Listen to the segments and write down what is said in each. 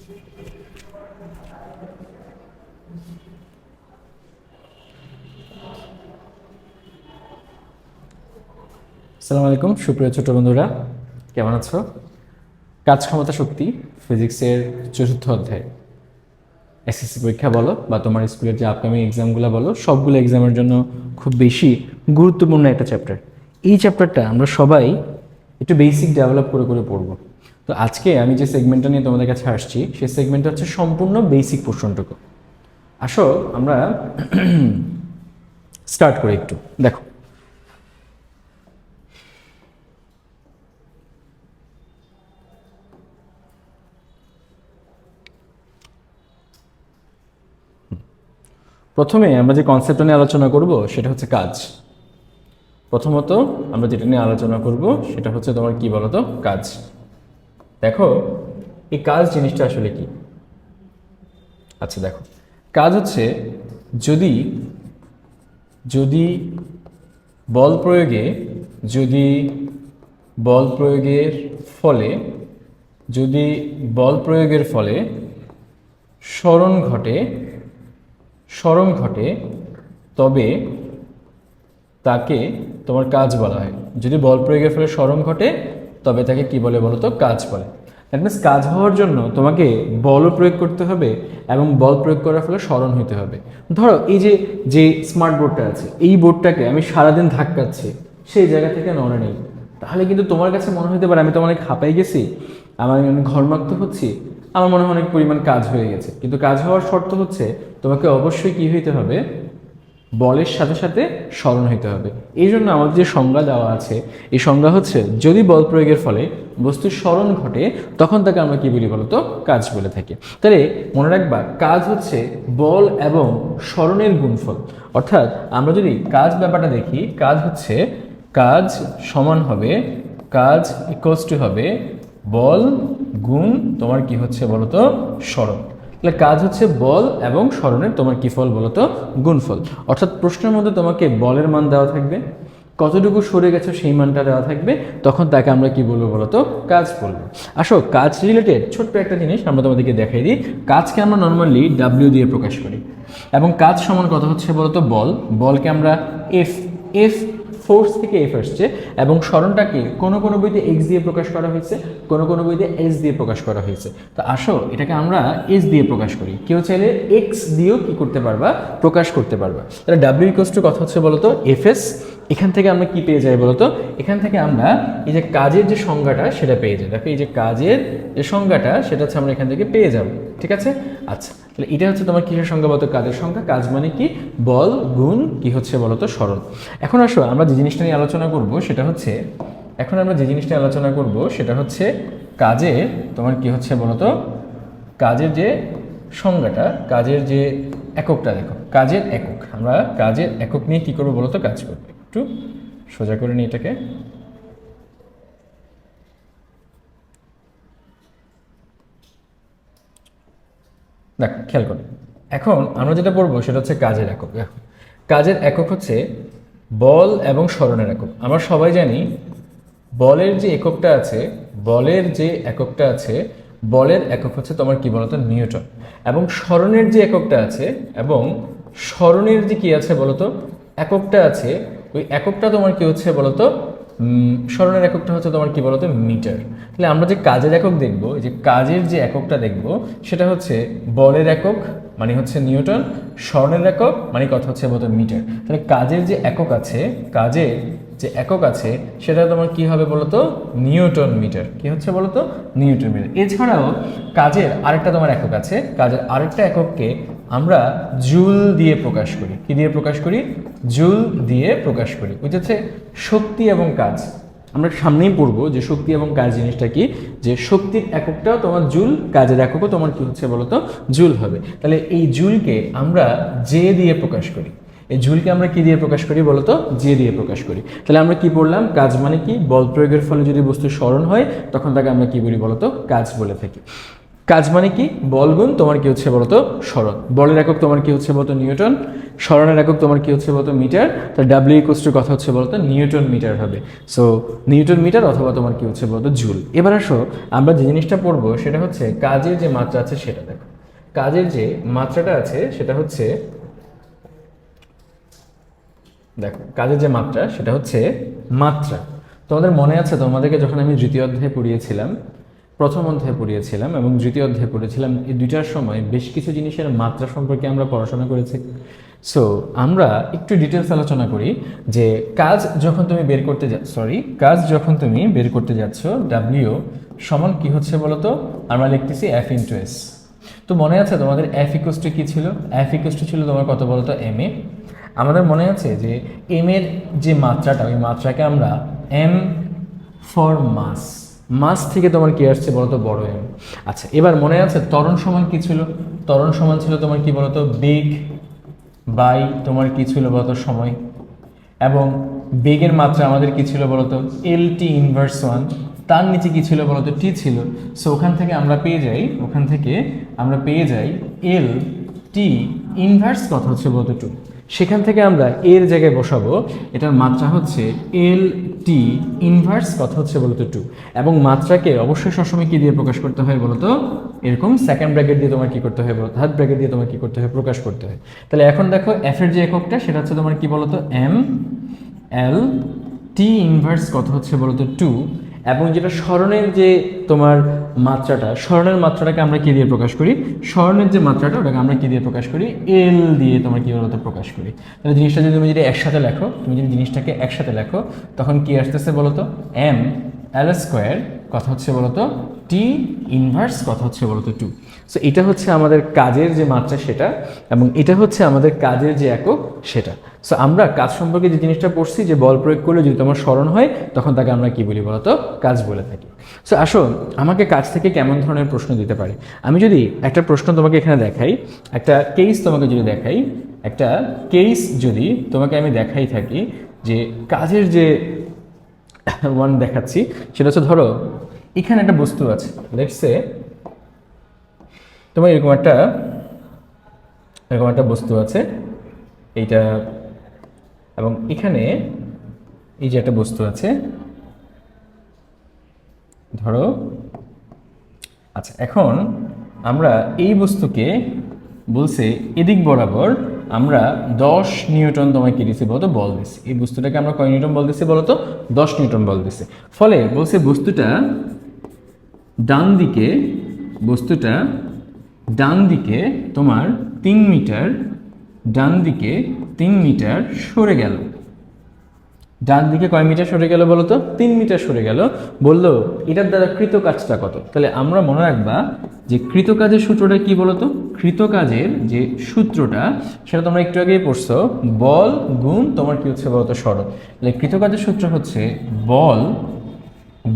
আসসালামু আলাইকুম সুপ্রিয় ছোট বন্ধুরা, কেমন আছো? কাজ ক্ষমতা শক্তি ফিজিক্সের চতুর্থ অধ্যায়। এসএসসি পরীক্ষা বলো বা তোমার স্কুলের যে আপকামিং এক্সামগুলো বলো, সবগুলো এক্সামের জন্য খুব বেশি গুরুত্বপূর্ণ একটা চ্যাপ্টার। এই চ্যাপ্টারটা আমরা সবাই একটু বেসিক ডেভেলপ করে করে পড়বো। তো আজকে আমি যে সেগমেন্টটা নিয়ে তোমাদের কাছে আসছি, সেই সেগমেন্টটা হচ্ছে সম্পূর্ণ বেসিক পোর্শনটুকু। আসো আমরা স্টার্ট করি একটু। দেখো, প্রথমে আমরা যে কনসেপ্টটা নিয়ে আলোচনা করব সেটা হচ্ছে কাজ। প্রথমত আমরা যেটা নিয়ে আলোচনা করব সেটা হচ্ছে তোমার কি বলতো, কাজ। দেখো, এই কাজ জিনিসটা আসলে কি? আচ্ছা দেখো, কাজ হচ্ছে যদি যদি বল প্রয়োগে যদি বল প্রয়োগের ফলে যদি বল প্রয়োগের ফলে সরণ ঘটে তবে তাকে তোমার কাজ বলা হয়। যদি বল প্রয়োগের ফলে সরণ ঘটে তবে তাকে কি বলে বলো তো? কাজ বলে। দ্যাট মিনস কাজ হওয়ার জন্য তোমাকে বলও প্রয়োগ করতে হবে এবং বল প্রয়োগ করার ফলে সরণ হইতে হবে। ধরো এই যে স্মার্ট বোর্ডটা আছে, এই বোর্ডটাকে আমি সারাদিন ধাক্কাচ্ছি, সেই জায়গা থেকে নড়ে নেই, তাহলে কিন্তু তোমার কাছে মনে হতে পারে আমি তো অনেক হাঁপাই গেছি, আমি অনেক ঘর্মাক্ত হচ্ছি, আমার মনে হয় অনেক পরিমাণ কাজ হয়ে গেছে। কিন্তু কাজ হওয়ার শর্ত হচ্ছে তোমাকে অবশ্যই কি হইতে হবে? বলের সাথে সাথে সরণ হইতে হবে। এই জন্য আমাদের যে সংজ্ঞা দেওয়া আছে, এই সংজ্ঞা হচ্ছে যদি বল প্রয়োগের ফলে বস্তুর সরণ ঘটে তখন তাকে আমরা কি বলি বলতো? কাজ বলে থাকি। তাহলে মনে রাখবা, কাজ হচ্ছে বল এবং সরণের গুণফল। অর্থাৎ আমরা যদি কাজ ব্যাপারটা দেখি, কাজ সমান হবে, কাজ ইকুয়ালস টু হবে বল গুণ তোমার কি হচ্ছে বলতো? সরণ। তাহলে কাজ হচ্ছে বল এবং সরণের তোমার কি ফল বলতো? গুণফল। অর্থাৎ প্রশ্নের মধ্যে তোমাকে বলের মান দেওয়া থাকবে, কতটুকু সরে গেছে সেই মানটা দেওয়া থাকবে, তখন তাকে আমরা কি বলবো বলতো? কাজ বলবো। আসো, কাজ রিলেটেড ছোট্ট একটা জিনিস আমরা তোমাদেরকে দেখাই দিই। কাজকে আমরা নর্মালি ডাব্লিউ দিয়ে প্রকাশ করি এবং কাজ সমান কত হচ্ছে বলতো? বলকে আমরা এফ ফোর্স থেকে এফ আসছে এবং সরণটাকে কোনো কোনো বইতে এক্স দিয়ে প্রকাশ করা হয়েছে, কোনো কোনো বইতে এস দিয়ে প্রকাশ করা হয়েছে। তো আসো এটাকে আমরা এস দিয়ে প্রকাশ করি। কেউ চাইলে এক্স দিয়েও কি করতে পারবা? প্রকাশ করতে পারবা। তাহলে ডাব্লিউ ইকুয়ালস টু কথা হচ্ছে বলতো? F S. এখান থেকে আমরা কি পেয়ে যাই বলতো? এখান থেকে আমরা এই যে কাজের যে সংজ্ঞাটা সেটা পেয়ে যাই। দেখো, এই যে কাজের যে সংজ্ঞাটা সেটা হচ্ছে আমরা এখান থেকে পেয়ে যাব। ঠিক আছে? আচ্ছা, তাহলে এটা হচ্ছে তোমার কিসের সংজ্ঞা বলতো? কাজের সংজ্ঞা। কাজ মানে কি? বল গুণ কি হচ্ছে বলতো? সরণ। এখন আসো আমরা যে জিনিসটা নিয়ে আলোচনা করব সেটা হচ্ছে কাজের তোমার কি হচ্ছে বলতো? কাজের যে সংজ্ঞাটা, কাজের যে এককটা। দেখো, কাজের একক, আমরা কাজের একক নিয়ে কি করবো বলতো? কাজ করবো। একটু সোজা করে নিই এটাকে। দেখ, খেয়াল করো, এখন আমরা যেটা পড়বো সেটা হচ্ছে কাজের একক। কাজের একক হচ্ছে বল এবং সরণের একক। আমরা সবাই জানি বলের যে এককটা আছে, বলের একক হচ্ছে তোমার কি বলতো? নিউটন। এবং সরণের যে এককটা আছে, এবং সরণের যে কি আছে বলতো? এককটা আছে, ওই এককটা তোমার কি হচ্ছে বলতো? সরণের এককটা হচ্ছে তোমার কি বলতো? মিটার। তাহলে আমরা যে কাজের একক দেখব, এই যে কাজের যে এককটা দেখব সেটা হচ্ছে বলের একক মানে হচ্ছে নিউটন, সরণের একক মানে কথা হচ্ছে বলতো? মিটার। তাহলে কাজের যে একক আছে সেটা তোমার কি হবে বলতো? Newton metre. কি হচ্ছে বলতো? Newton metre. এছাড়াও কাজের আরেকটা তোমার একক আছে, কাজের আরেকটা একককে আমরা জুল দিয়ে প্রকাশ করি। কি দিয়ে প্রকাশ করি? জুল দিয়ে প্রকাশ করি। ওই হচ্ছে শক্তি এবং কাজ। আমরা সামনেই পড়বো যে শক্তি এবং কাজ জিনিসটা কি, যে শক্তির এককটাও তোমার জুল, কাজের এককও তোমার কি হচ্ছে বলতো? জুল হবে। তাহলে এই জুলকে আমরা জে দিয়ে প্রকাশ করি। এই জুলকে আমরা কি দিয়ে প্রকাশ করি বলতো? জে দিয়ে প্রকাশ করি। তাহলে আমরা কি পড়লাম? কাজ মানে কি? বল প্রয়োগের ফলে যদি বস্তু সরণ হয় তখন তাকে আমরা কি বলি বলতো? কাজ বলে থাকি। কাজ মানে কি? বল গুণ তোমার কি হচ্ছে বলতো সরণ। বলের একক তোমার কি হচ্ছে বলতো নিউটন, সরণের একক তোমার কি হচ্ছে বলতো মিটার। তো ডাব্লিউ ইকুয়ালস টু কথা হচ্ছে বলতো নিউটন মিটার হবে। সো নিউটন মিটার অথবা তোমার কি হচ্ছে বলতো জুল। এবার আসো আমরা যে জিনিসটা পড়বো সেটা হচ্ছে কাজের যে মাত্রা আছে সেটা দেখো। কাজের যে মাত্রাটা আছে সেটা হচ্ছে, দেখো কাজের যে মাত্রা সেটা হচ্ছে মাত্রা। তোমাদের মনে আছে তোমাদেরকে যখন আমি দ্বিতীয় অধ্যায়ে পড়িয়েছিলাম, প্রথম অধ্যায়ে পড়িয়েছিলাম এবং দ্বিতীয় অধ্যায়ে পড়েছিলাম, এই দুইটার সময় বেশ কিছু জিনিসের মাত্রা সম্পর্কে আমরা পড়াশোনা করেছি। সো আমরা একটু ডিটেলস আলোচনা করি যে কাজ যখন তুমি বের করতে কাজ যখন তুমি বের করতে যাচ্ছ ডাব্লিউ সমান কি হচ্ছে বলতো, আমরা লিখতেছি এফ ইন্টু এস। তো মনে আছে তোমাদের এফ ইকুয়ালস টু কি ছিল? এফ ইকুয়ালস টু ছিল তোমার কত বলতো এম এ। আমাদের মনে আছে যে এম এর যে মাত্রাটা, ওই মাত্রাকে আমরা এম ফর মাস, মাস থেকে তোমার কি আসছে বলতো বড় এম। আচ্ছা এবার মনে আছে ত্বরণ সমান কি ছিল? ত্বরণ সমান ছিল তোমার কি বলতো বেগ বাই তোমার কি ছিল বলতো সময়। এবং বেগের মাত্রা আমাদের কি ছিল বলতো এল টি ইনভার্স ওয়ান, তার নিচে কি ছিল বলতো টি ছিল। সো ওখান থেকে আমরা পেয়ে যাই এল টি ইনভার্স কত হচ্ছে বলতো টু। সেখান থেকে আমরা এর জায়গায় বসাবো, এটার মাত্রা হচ্ছে এল টি ইনভার্স কত হচ্ছে বলতো টু। এবং মাত্রাকে অবশ্যই সবসময় কি দিয়ে প্রকাশ করতে হয় বলতো, এরকম সেকেন্ড ব্র্যাকেট দিয়ে তোমার কি করতে হয় বলতো, থার্ড ব্র্যাকেট দিয়ে তোমার কি করতে হয় প্রকাশ করতে হয়। তাহলে এখন দেখো এফ এর যে এককটা সেটা হচ্ছে তোমার কি বলতো এম এল টি ইনভার্স কত হচ্ছে বলতো টু। এবং যেটা স্মরণের যে তোমার মাত্রাটা, স্মরণের মাত্রাটাকে আমরা কি দিয়ে প্রকাশ করি? স্মরণের যে মাত্রাটা ওটাকে আমরা কি দিয়ে প্রকাশ করি? এল দিয়ে তোমার কি বলতো প্রকাশ করি। তাহলে জিনিসটা যদি তুমি যদি একসাথে লেখো, তুমি যদি জিনিসটাকে একসাথে লেখো তখন কি আসতেছে বলতো এম এল স্কোয়ার কথা হচ্ছে বলতো টি ইনভার্স কথা হচ্ছে বলতো টু। সো এটা হচ্ছে আমাদের কাজের যে মাত্রা সেটা, এবং এটা হচ্ছে আমাদের কাজের যে একক সেটা। সো আমরা কাজ সম্পর্কে যে জিনিসটা পড়ছি যে বল প্রয়োগ করলে যদি তোমার স্মরণ হয় তখন তাকে আমরা কি বলি বলতো কাজ বলে থাকি। সো আসো আমাকে কাজ থেকে কেমন ধরনের প্রশ্ন দিতে পারে। আমি যদি একটা প্রশ্ন তোমাকে এখানে দেখাই, একটা কেস তোমাকে যদি দেখাই, একটা কেস যদি তোমাকে আমি দেখাই থাকি যে কাজের যে ওয়ান দেখাচ্ছি সেটা হচ্ছে ধরো এখানে একটা বস্তু আছে, লেটসে তোমার এরকম একটা বস্তু আছে এইটা, এবং এখানে এই যে একটা বস্তু আছে ধরো। আচ্ছা এখন আমরা এই বস্তুকে বলছে এদিক বরাবর আমরা 10 নিউটন তোমায় কি দিছি বলতো বল দিছি। এই বস্তুটাকে আমরা কয় নিউটন বল দিছি বলতো 10 নিউটন বল দিছি। ফলে বলছে বস্তুটা ডান দিকে তোমার 3 মিটার, ডান দিকে 3 মিটার সরে গেল। ডান দিকে কয় মিটার সরে গেল বলতো 3 মিটার সরে গেল। বললো এটার দ্বারা কৃত কাজটা কত। তাহলে আমরা মনে রাখবা যে কৃত কাজের সূত্রটা কি বলতো, কৃত কাজের যে সূত্রটা সেটা তোমরা একটু আগেই পড়ছো, বল গুণ তোমার কি হচ্ছে বলতো সরণ। তাহলে কৃত কাজের সূত্র হচ্ছে বল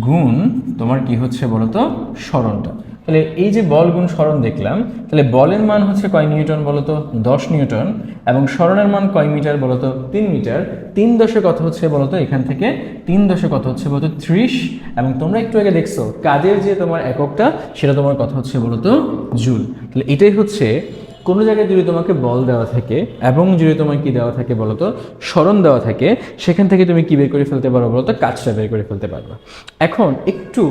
গুণ তোমার কি হচ্ছে বলতো সরণটা। তাহলে এই যে বল গুণ সরণ দেখলাম, তাহলে বলের মান হচ্ছে কয় নিউটন বলতো 10 নিউটন, এবং সরণের মান কয় মিটার বলতো 3 মিটার। 3 দশে কত হচ্ছে বলতো, এখান থেকে 3 দশে কত হচ্ছে বলতো 30। এবং তোমরা একটু আগে দেখছো কাজের যে তোমার এককটা সেটা তোমার কথা হচ্ছে বলতো জুল। তাহলে এটাই হচ্ছে কোনো জায়গায় যদি তোমাকে বল দেওয়া থাকে এবং যদি তোমার কি দেওয়া থাকে বলতো সরণ দেওয়া থাকে, সেখান থেকে তুমি কি বের করে ফেলতে পারো বলতো কাজটা বের করে ফেলতে পারবে। এখন একটু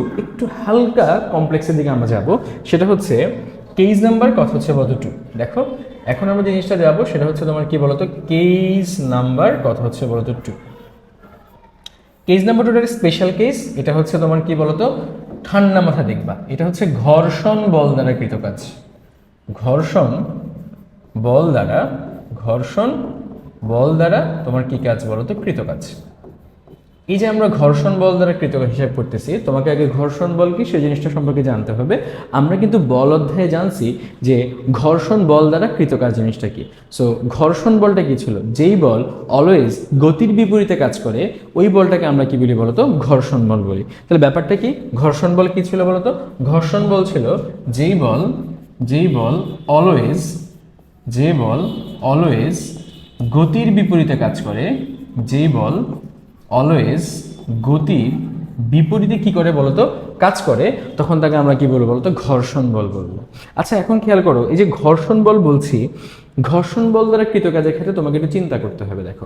হালকা কমপ্লেক্সের দিকে আমরা যাব, সেটা হচ্ছে কেস নাম্বার কথা হচ্ছে বলতো 2। দেখো এখন আমরা যে জিনিসটা যাবো সেটা হচ্ছে তোমার কি বলতো কেস নাম্বার কথা হচ্ছে বলতো 2। কেস নাম্বার 2 এর স্পেশাল কেস, এটা হচ্ছে তোমার কি বলতো ঠান্ডা মাথা দেখবা, এটা হচ্ছে ঘর্ষণ বল দ্বারা কৃত কাজ। ঘর্ষণ বল দ্বারা তোমার কি কাজ বলতো কৃত কাজ। এই যে আমরা ঘর্ষণ বল দ্বারা কৃত কাজ হিসাব করতেছি, তোমাকে আগে ঘর্ষণ বল কি সেই জিনিসটা সম্পর্কে জানতে হবে। আমরা কিন্তু বল অধ্যায়ে জানছি যে ঘর্ষণ বল দ্বারা কৃত কাজ জিনিসটা কি। সো ঘর্ষণ বলটা কি ছিল, যেই বল অলওয়েজ গতির বিপরীতে কাজ করে ওই বলটাকে আমরা কি বলি বলতো ঘর্ষণ বল বলি। তাহলে ব্যাপারটা কি, ঘর্ষণ বল কি ছিল বলতো, ঘর্ষণ বল ছিল যেই বল অলওয়েজ গতির বিপরীতে কাজ করে, যেই বল অলওয়েজ গতির বিপরীতে কি করে বলতো কাজ করে, তখন তাকে আমরা কি বলবো বলতো ঘর্ষণ বল বলবো। আচ্ছা এখন খেয়াল করো, এই যে ঘর্ষণ বল বলছি, ঘর্ষণ বল দ্বারা কৃত কাজের ক্ষেত্রে তোমাকে একটু চিন্তা করতে হবে। দেখো,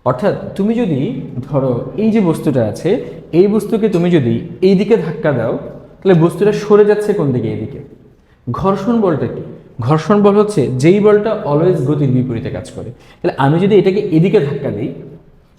অর্থাৎ তুমি যদি ধরো এই যে বস্তুটা আছে, এই বস্তুকে তুমি যদি এই দিকে ধাক্কা দাও, তাহলে বস্তুটা সরে যাচ্ছে কোন দিকে? এদিকে। ঘর্ষণ বলটা কি? ঘর্ষণ বল হচ্ছে যেই বলটা অলওয়েজ গতির বিপরীতে কাজ করে। তাহলে আমি যদি এটাকে এদিকে ধাক্কা দিই,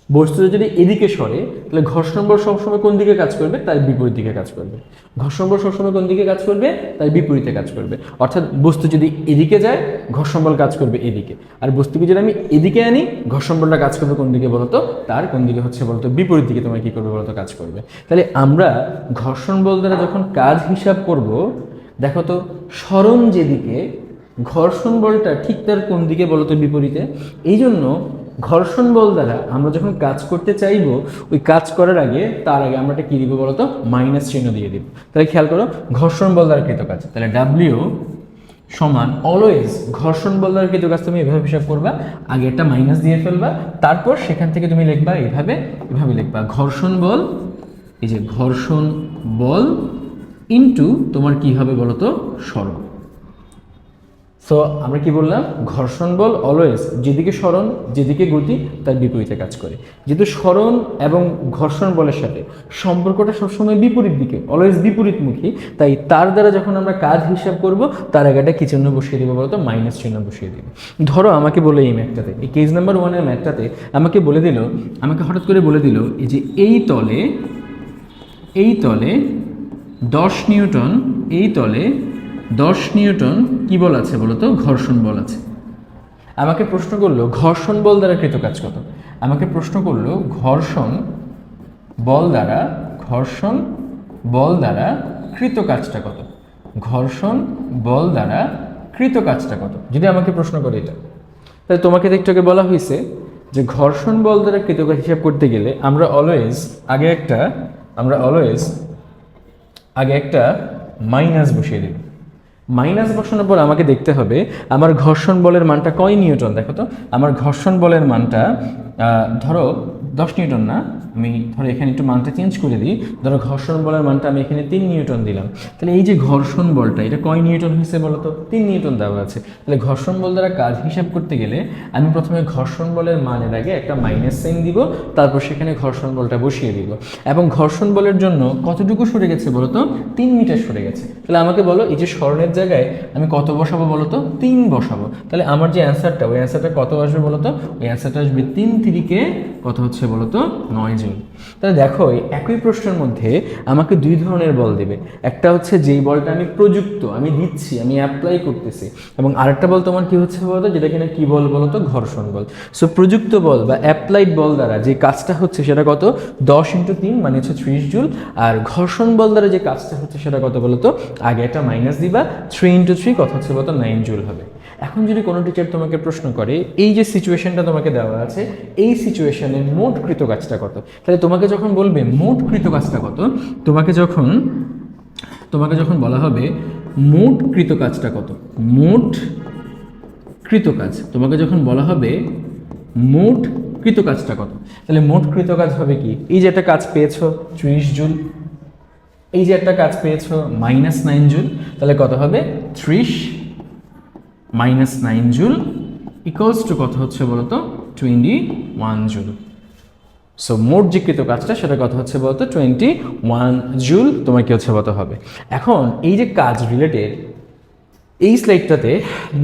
বস্তুটা যদি এদিকে সরে, তাহলে ঘর্ষণ বল সবসময় কোন দিকে কাজ করবে? তার বিপরীত দিকে কাজ করবে। ঘর্ষণ বল সবসময় কোন দিকে কাজ করবে? তার বিপরীতে কাজ করবে। অর্থাৎ বস্তু যদি এদিকে যায়, ঘর্ষণ বল কাজ করবে এদিকে। আর বস্তুকে যদি আমি এদিকে আনি, ঘর্ষণ বলটা কাজ করবে কোন দিকে বলতো? তার কোন দিকে হচ্ছে বলতো? বিপরীত দিকে তোমার কি করবে বলতো? কাজ করবে। তাহলে আমরা ঘর্ষণ বল দ্বারা যখন কাজ হিসাব করব, দেখো তো সরণ যেদিকে, ঘর্ষণ বলটা ঠিক তার কোন দিকে বলতো? বিপরীতে। এই জন্য ঘর্ষণ বল দ্বারা আমরা যখন কাজ করতে চাইবো, ওই কাজ করার আগে তার আগে আমরা একটা কি দিব বলতো? মাইনাস চিহ্ন দিয়ে দিব। তাহলে খেয়াল করো, ঘর্ষণ বল দ্বারা কৃত কাজ, তাহলে ডাব্লিউ সমান অলওয়েজ ঘর্ষণ বল দ্বারা কৃত কাজ তুমি এভাবে হিসাব করবা, আগে একটা মাইনাস দিয়ে ফেলবা, তারপর সেখান থেকে তুমি লিখবা এভাবে, এভাবে লিখবা ঘর্ষণ বল, এই যে ঘর্ষণ বল ইনটু তোমার কি হবে বলতো? সরণ। সো আমরা কি বললাম? ঘর্ষণ বল অলওয়েজ যেদিকে সরণ, যেদিকে গতি, তার বিপরীতে কাজ করে। যেহেতু সরণ এবং ঘর্ষণ বলের সাথে সম্পর্কটা সবসময় বিপরীত দিকে, অলওয়েজ বিপরীতমুখী, তাই তার দ্বারা যখন আমরা কাজ হিসাব করব, তার আগে একটা কি চিহ্ন বসিয়ে দেবো বলতো? মাইনাস চিহ্ন বসিয়ে দেবো। ধরো আমাকে বলে এই ম্যাথটাতে, এই কেস নাম্বার 1-এর ম্যাথটাতে আমাকে বলে দিল, আমাকে হঠাৎ করে বলে দিল এই যে এই তলে, এই তলে 10 নিউটন, এই তলে 10 নিউটন কি বল আছে বলতো? ঘর্ষণ বল আছে। আমাকে প্রশ্ন করলো ঘর্ষণ বল দ্বারা কৃত কাজ কত। আমাকে প্রশ্ন করলো ঘর্ষণ বল দ্বারা, ঘর্ষণ বল দ্বারা কৃত কাজটা কত, ঘর্ষণ বল দ্বারা কৃত কাজটা কত, যদি আমাকে প্রশ্ন করে এটা। তাই তোমাকে একটু আগে বলা হয়েছে যে ঘর্ষণ বল দ্বারা কৃত কাজ হিসাব করতে গেলে আমরা অলওয়েজ আগে একটা মাইনাস বসিয়ে দেব। মাইনাস বসানোর পর আমাকে দেখতে হবে আমার ঘর্ষণ বলের মানটা কয় নিউটন। দেখো তো আমার ঘর্ষণ বলের মানটা ধরো 10 নিউটন না, আমি ধরো এখানে একটু মানটা চেঞ্জ করে দিই, ধরো ঘর্ষণ বলের মানটা আমি এখানে 3 নিউটন দিলাম। তাহলে এই যে ঘর্ষণ বলটা, এটা কয় নিউটন হয়েছে বলো তো? 3 নিউটন দেওয়া আছে। তাহলে ঘর্ষণ বল দ্বারা কাজ হিসাব করতে গেলে আমি প্রথমে ঘর্ষণ বলের মানের আগে একটা মাইনাস সাইন দিব, তারপর সেখানে ঘর্ষণ বলটা বসিয়ে দিব। এবং ঘর্ষণ বলের জন্য কতটুকু সরে গেছে বলো তো? 3 মিটার সরে গেছে। তাহলে আমাকে বলো এই যে সরণের জায়গায় আমি কত বসাবো বলো তো? 3 বসাবো। তাহলে আমার যে অ্যান্সারটা, ওই অ্যান্সারটা কত আসবে বলো তো? ওই অ্যান্সারটা আসবে 3 3 কত হচ্ছে বলো তো? 9 জুল। তাহলে দেখো এই একই প্রশ্নের মধ্যে আমাকে 2 ধরনের বল দেবে। একটা হচ্ছে যেই বলটা আমি প্রযুক্ত, আমি দিচ্ছি, আমি অ্যাপ্লাই করতেছি, এবং আরেকটা বল তোমার কি হচ্ছে বলো তো? যেটা কিনা কি বল বলো তো? ঘর্ষণ বল। সো প্রযুক্ত বল বা অ্যাপ্লাইড বল দ্বারা যে কাজটা হচ্ছে সেটা কত? 10 × 3 মানে হচ্ছে 30 জুল। আর ঘর্ষণ বল দ্বারা যে কাজটা হচ্ছে সেটা কত বলো তো? আগে একটা মাইনাস দিবা, 3 × 3 কত হচ্ছে বলো তো? 9 জুল হবে। এখন যদি কোনো টিচার তোমাকে প্রশ্ন করে এই যে সিচুয়েশনটা তোমাকে দেওয়া আছে, এই সিচুয়েশনে মোট কৃত কাজটা কত, তাহলে তোমাকে যখন বলবে মোট কৃত কাজটা কত, তোমাকে যখন বলা হবে মোট কৃত কাজটা কত, মোট কৃত কাজ, তোমাকে যখন বলা হবে মোট কৃত কাজটা কত, তাহলে মোট কৃত কাজ হবে কি? এই যে একটা কাজ পেয়েছো 30 জুল, এই যে একটা কাজ পেয়েছো -9 জুল, তাহলে কত হবে? 30 - 9 জুল ইকুয়ালস টু কত হচ্ছে বলো তো? 21 জুল। সো মোট যে কৃত কাজটা সেটা কত হচ্ছে বলতো? 21 জুল তোমার কি হচ্ছে বলতে হবে। এখন এই যে কাজ রিলেটেড এই স্লাইডটাতে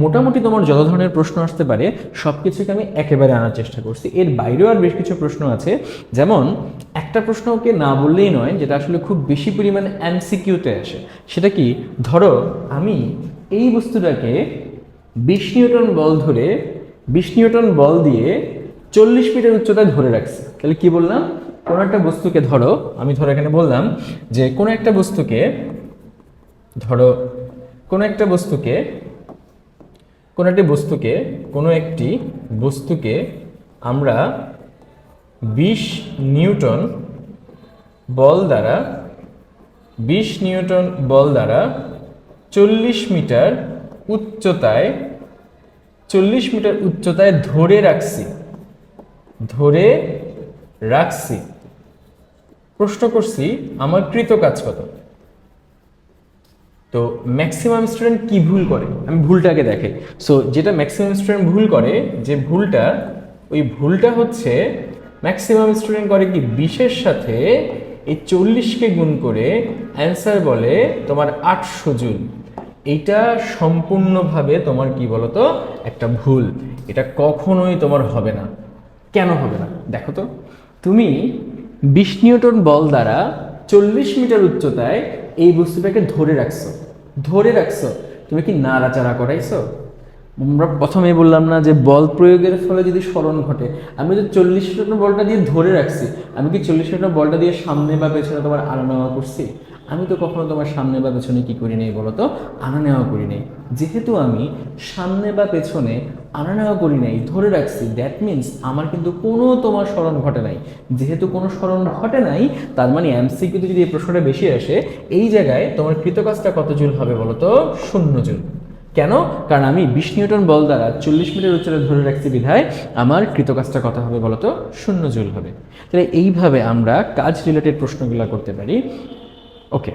মোটামুটি তোমার যত ধরনের প্রশ্ন আসতে পারে সব কিছুকে আমি একেবারে আনার চেষ্টা করছি। এর বাইরেও আর বেশ কিছু প্রশ্ন আছে, যেমন একটা প্রশ্নকে না বললেই নয়, যেটা আসলে খুব বেশি পরিমাণে এমসিকিউতে আসে। সেটা কি? ধরো আমি এই বস্তুটাকে 20 নিউটন বল ধরে, 20 নিউটন বল দিয়ে 40 মিটার উচ্চতায় ধরে রাখছি। তাহলে কি বললাম? কোনো একটা বস্তুকে ধরো, আমি ধরো এখানে বললাম যে কোনো একটা বস্তুকে আমরা 20 নিউটন বল দ্বারা 40 মিটার উচ্চতায় ধরে রাখছি। প্রশ্ন করছি আমার কৃত কাজ কত। তো ম্যাক্সিমাম স্টুডেন্ট কি ভুল করে, আমি ভুলটাকে দেখাই। সো যেটা ম্যাক্সিমাম স্টুডেন্ট ভুল করে, যে ভুলটা, ওই ভুলটা হচ্ছে ম্যাক্সিমাম স্টুডেন্ট করে কি 20-এর সাথে এই 40কে গুণ করে অ্যান্সার বলে তোমার 800 জুল। এইটা সম্পূর্ণভাবে তোমার কি বলতো একটা ভুল, এটা কখনোই তোমার হবে না। কেন হবে না দেখো তো, তুমি 20 নিউটন বল দ্বারা 40 মিটার উচ্চতায় এই বস্তুটাকে ধরে রাখছো, তুমি কি নাড়াচাড়া করাইছো? আমরা প্রথমেই বললাম না যে বল প্রয়োগের ফলে যদি স্মরণ ঘটে, আমি যে 40 নিউটন বলটা দিয়ে ধরে রাখছি, আমি কি 40 নিউটন বলটা দিয়ে সামনে বা পেছনে তোমার আনা নেওয়া করছি? আমি তো কখনো তোমার সামনে বা পেছনে কি করি নাই বলো তো, আনা নেওয়া করি নাই। যেহেতু আমি সামনে বা পেছনে আনা নেওয়া করি নাই, ধরে রাখছি, দ্যাট মিনস আমার কিন্তু কোনো তোমার স্মরণ ঘটে নাই। যেহেতু কোনো স্মরণ ঘটে নাই, তার মানে এমসিকিউতে যদি এই প্রশ্নটা বেশি আসে, এই জায়গায় তোমার কৃতকাজটা কত জুল হবে বলো তো? 0 জুল। কেন? কারণ আমি 20 নিউটন বল দ্বারা 40 মিটার উচ্চতায় ধরে রাখছি বিধায় আমার কৃতকাজটা কত হবে বলতো? 0 জুল হবে। তাহলে এইভাবে আমরা কাজ রিলেটেড প্রশ্নগুলো করতে পারি। ওকে,